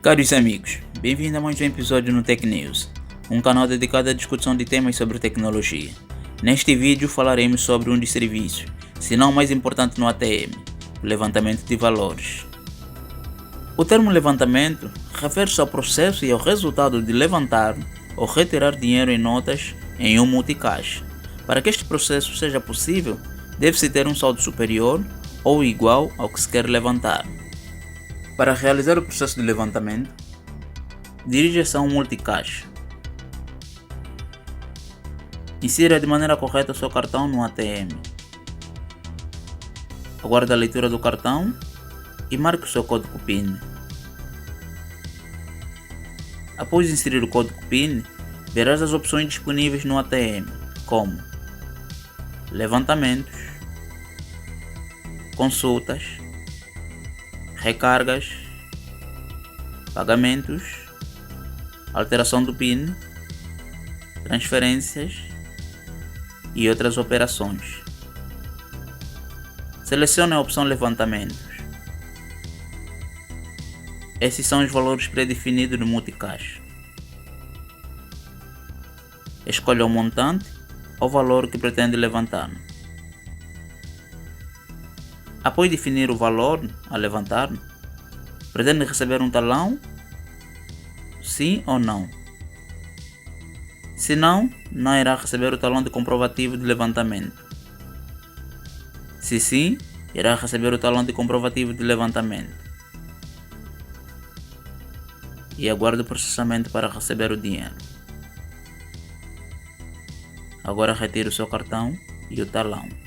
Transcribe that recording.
Caros amigos, bem-vindo a mais um episódio no Tech News, um canal dedicado à discussão de temas sobre tecnologia. Neste vídeo falaremos sobre um dos serviços, se não o mais importante no ATM, o levantamento de valores. O termo levantamento refere-se ao processo e ao resultado de levantar ou retirar dinheiro em notas em um multicaixa. Para que este processo seja possível, deve-se ter um saldo superior ou igual ao que se quer levantar. Para realizar o processo de levantamento, dirija-se a um multicaixa. Insira de maneira correta o seu cartão no ATM. Aguarde a leitura do cartão e marque o seu código PIN. Após inserir o código PIN, verás as opções disponíveis no ATM, como levantamentos, consultas, recargas, pagamentos, alteração do PIN, transferências e outras operações. Selecione a opção levantamentos. Esses são os valores pré-definidos no multicaixa. Escolha o montante ou valor que pretende levantar. Após definir o valor a levantar, pretende receber um talão? Sim ou não? Se não, não irá receber o talão de comprovativo de levantamento. Se sim, irá receber o talão de comprovativo de levantamento. E aguarde o processamento para receber o dinheiro. Agora retire o seu cartão e o talão.